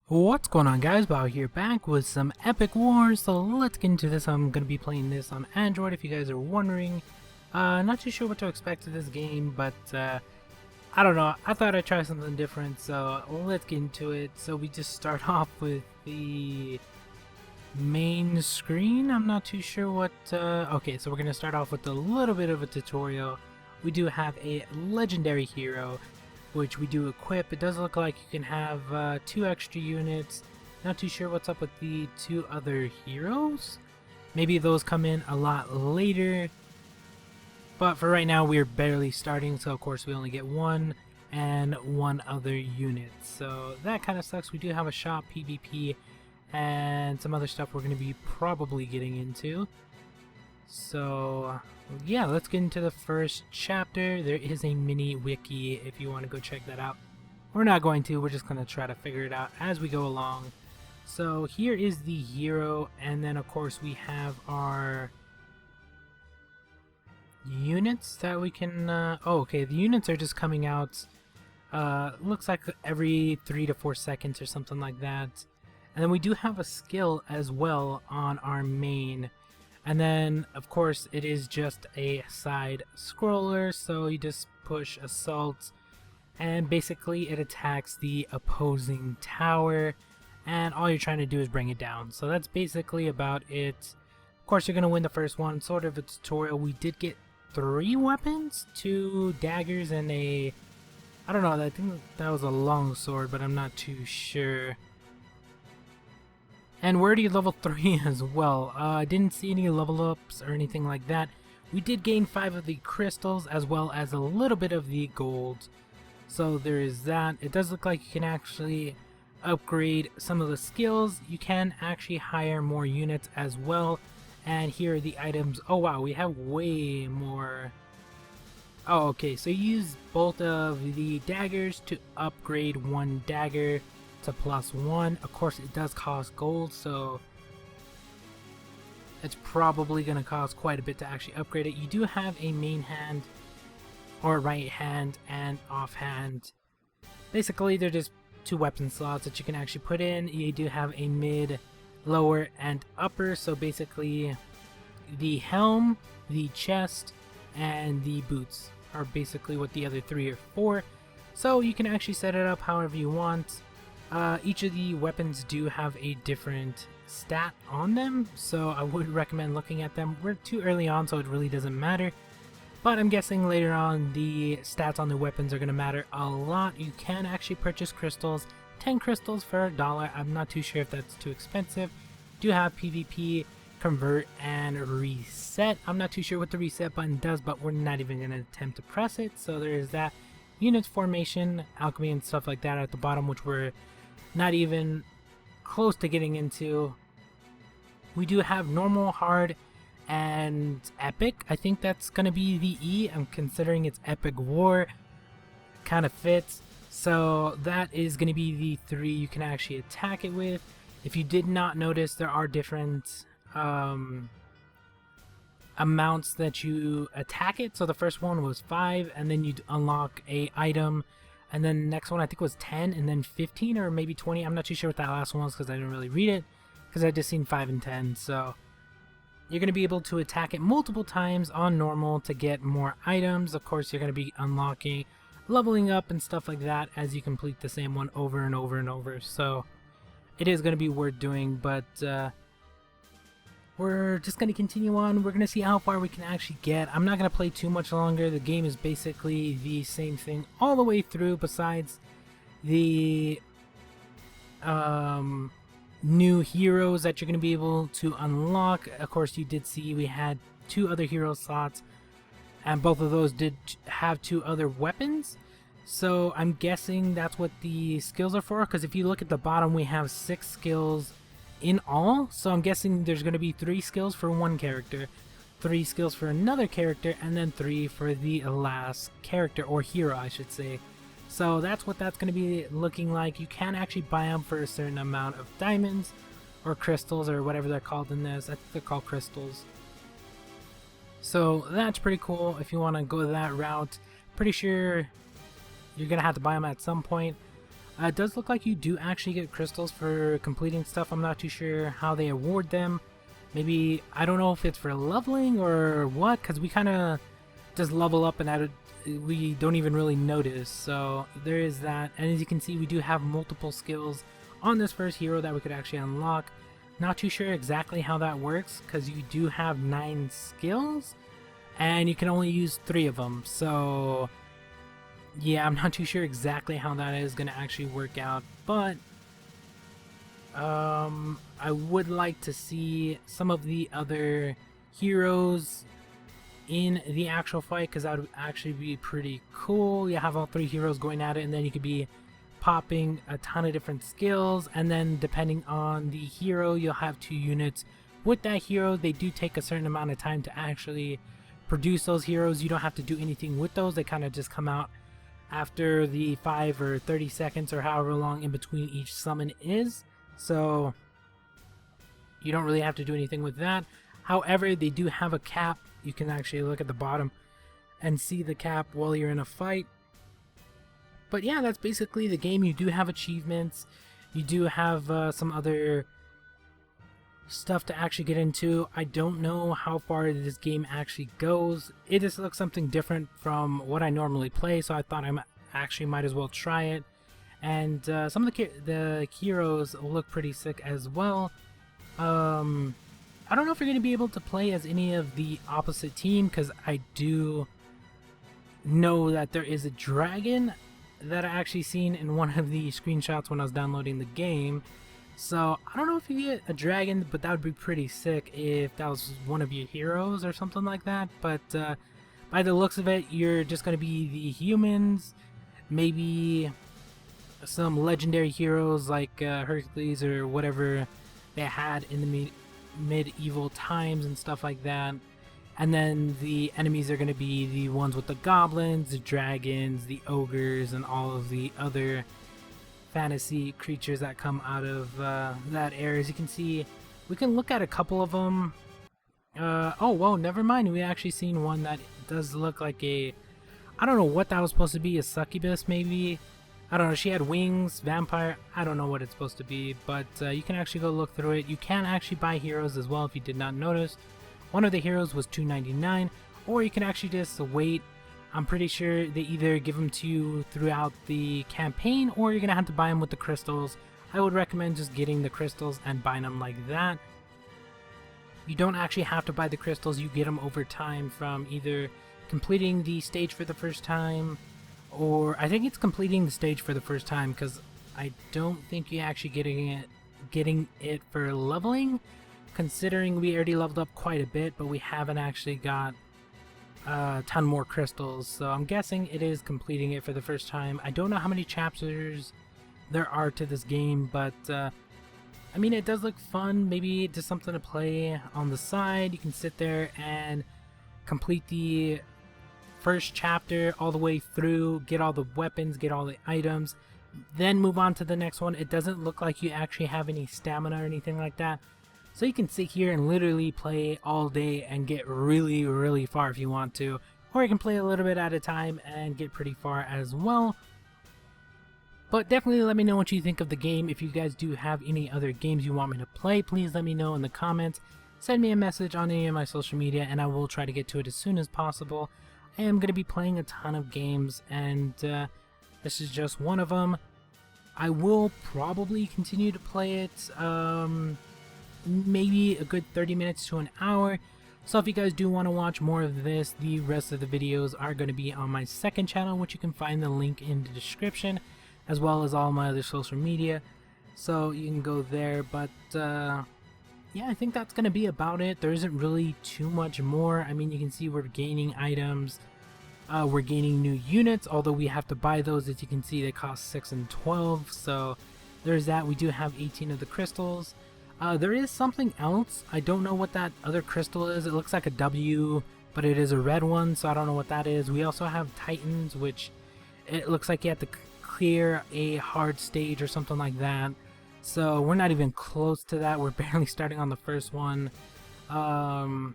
What's going on, guys? Bao here, back with some Epic Wars. So let's get into this. I'm going to be playing this on Android if you guys are wondering. Not too sure what to expect of this game, but I don't know. I thought I'd try something different, so let's get into it. So we just start off with the main screen. I'm not too sure what... okay, so we're going to start off with a little bit of a tutorial. We do have a legendary hero, which we do equip. It does look like you can have 2 extra units. Not too sure what's up with the 2 other heroes. Maybe those come in a lot later. But for right now, we're barely starting, so of course we only get 1 and 1 other unit. So that kind of sucks. We do have a shop, PvP, and some other stuff we're going to be probably getting into. So yeah, let's get into the first chapter. There is a mini wiki if you want to go check that out. We're not going to, we're just going to try to figure it out as we go along. So here is the hero, and then of course we have our units that we can oh, okay, the units are just coming out looks like every 3 to 4 seconds or something like that. And then we do have a skill as well on our main. And then, of course, it is just a side scroller, so you just push assault, and basically it attacks the opposing tower, and all you're trying to do is bring it down. So that's basically about it. Of course, you're going to win the first one, sort of a tutorial. We did get 3 weapons, 2 daggers, and a... I don't know, I think that was a long sword, but I'm not too sure. And we're already level 3 as well. I didn't see any level ups or anything like that. We did gain 5 of the crystals as well as a little bit of the gold. So there is that. It does look like you can actually upgrade some of the skills. You can actually hire more units as well. And here are the items. Oh wow, we have way more. Oh, okay, so you use both of the daggers to upgrade 1 dagger to +1. Of course, it does cost gold, so it's probably going to cost quite a bit to actually upgrade it. You do have a main hand, or right hand, and offhand. Basically, they're just 2 weapon slots that you can actually put in. You do have a mid, lower, and upper, so basically the helm, the chest, and the boots are basically what the other 3 are for. So you can actually set it up however you want. Each of the weapons do have a different stat on them, so I would recommend looking at them. We're too early on, so it really doesn't matter. But I'm guessing later on the stats on the weapons are going to matter a lot. You can actually purchase crystals, 10 crystals for $1. I'm not too sure if that's too expensive. Do have PvP, convert, and reset. I'm not too sure what the reset button does, but we're not even going to attempt to press it, so there is that. Units formation, alchemy, and stuff like that at the bottom, which we're not even close to getting into. We do have normal, hard, and epic. I think that's going to be the E. I'm considering it's Epic War. Kind of fits. So that is going to be the 3 you can actually attack it with. If you did not notice, there are different amounts that you attack it. So the first one was 5, and then you'd unlock a item. And then the next one I think was 10, and then 15 or maybe 20. I'm not too sure what that last one was because I didn't really read it, because I just seen 5 and 10. So you're going to be able to attack it multiple times on normal to get more items. Of course, you're going to be unlocking, leveling up and stuff like that as you complete the same one over and over and over. So it is going to be worth doing, but we're just going to continue on. We're going to see how far we can actually get. I'm not going to play too much longer. The game is basically the same thing all the way through, besides the new heroes that you're going to be able to unlock. Of course, you did see we had 2 other hero slots, and both of those did have 2 other weapons. So I'm guessing that's what the skills are for, because if you look at the bottom, we have 6 skills in all. So I'm guessing there's going to be 3 skills for one character, 3 skills for another character, and then 3 for the last character, or hero I should say. So that's what that's going to be looking like. You can actually buy them for a certain amount of diamonds or crystals, or whatever they're called in this. I think they're called crystals. So that's pretty cool if you want to go that route. Pretty sure you're going to have to buy them at some point. It does look like you do actually get crystals for completing stuff. I'm not too sure how they award them. Maybe, I don't know if it's for leveling or what, because we kind of just level up and we don't even really notice. So there is that. And as you can see, we do have multiple skills on this first hero that we could actually unlock. Not too sure exactly how that works, because you do have 9 skills and you can only use 3 of them. So yeah, I'm not too sure exactly how that is going to actually work out, but I would like to see some of the other heroes in the actual fight, because that would actually be pretty cool. You have all 3 heroes going at it, and then you could be popping a ton of different skills, and then depending on the hero, you'll have 2 units with that hero. They do take a certain amount of time to actually produce those heroes. You don't have to do anything with those. They kind of just come out after the 5 or 30 seconds or however long in between each summon is. So you don't really have to do anything with that. However, they do have a cap. You can actually look at the bottom and see the cap while you're in a fight. But yeah, that's basically the game. You do have achievements. You do have some other stuff to actually get into. I don't know how far this game actually goes. It just looks something different from what I normally play, so I thought I actually might as well try it. And some of the heroes look pretty sick as well. I don't know if you're going to be able to play as any of the opposite team, because I do know that there is a dragon that I actually seen in one of the screenshots when I was downloading the game. So I don't know if you get a dragon, but that would be pretty sick if that was one of your heroes or something like that. But by the looks of it, you're just going to be the humans, maybe some legendary heroes like Hercules or whatever they had in the medieval times and stuff like that. And then the enemies are going to be the ones with the goblins, the dragons, the ogres, and all of the other fantasy creatures that come out of that area. As you can see, we can look at a couple of them. Oh, whoa, never mind. We actually seen one that does look like a... I don't know what that was supposed to be. A succubus, maybe? I don't know. She had wings, vampire. I don't know what it's supposed to be, but you can actually go look through it. You can actually buy heroes as well if you did not notice. One of the heroes was $2.99, or you can actually just wait. I'm pretty sure they either give them to you throughout the campaign, or you're going to have to buy them with the crystals. I would recommend just getting the crystals and buying them like that. You don't actually have to buy the crystals. You get them over time from either completing the stage for the first time, or I think it's completing the stage for the first time, because I don't think you're actually getting it for leveling, considering we already leveled up quite a bit, but we haven't actually got a ton more crystals. So I'm guessing it is completing it for the first time. I don't know how many chapters there are to this game, but I mean, it does look fun. Maybe just something to play on the side. You can sit there and complete the first chapter all the way through, get all the weapons, get all the items, then move on to the next one. It doesn't look like you actually have any stamina or anything like that. So you can sit here and literally play all day and get really, really far if you want to. Or you can play a little bit at a time and get pretty far as well. But definitely let me know what you think of the game. If you guys do have any other games you want me to play, please let me know in the comments. Send me a message on any of my social media and I will try to get to it as soon as possible. I am going to be playing a ton of games, and this is just one of them. I will probably continue to play it, maybe a good 30 minutes to an hour. So if you guys do want to watch more of this, the rest of the videos are going to be on my second channel, which you can find the link in the description, as well as all my other social media. So you can go there, but yeah, I think that's going to be about it. There isn't really too much more. I mean, you can see we're gaining items. We're gaining new units, although we have to buy those. As you can see, they cost 6 and 12. So there's that. We do have 18 of the crystals. There is something else. I don't know what that other crystal is. It looks like a W, but it is a red one, so I don't know what that is. We also have Titans, which it looks like you have to clear a hard stage or something like that. So we're not even close to that. We're barely starting on the first one. We're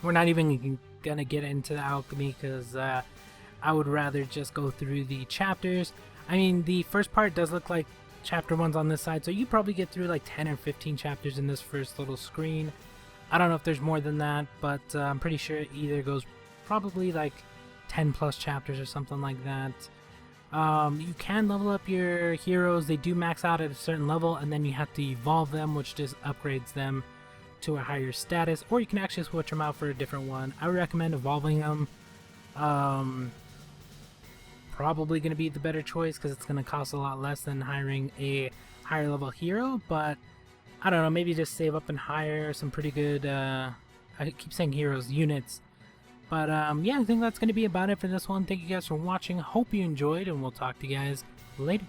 not even gonna get into the alchemy because I would rather just go through the chapters. I mean, the first part does look like chapter 1's on this side, so you probably get through like 10 or 15 chapters in this first little screen. I don't know if there's more than that, but I'm pretty sure it either goes probably like 10 plus chapters or something like that. You can level up your heroes. They do max out at a certain level, and then you have to evolve them, which just upgrades them to a higher status, or you can actually switch them out for a different one. I would recommend evolving them. Probably going to be the better choice because it's going to cost a lot less than hiring a higher level hero, but I don't know, maybe just save up and hire some pretty good, I keep saying heroes, units. But yeah, I think that's going to be about it for this one. Thank you guys for watching. Hope you enjoyed, and we'll talk to you guys later.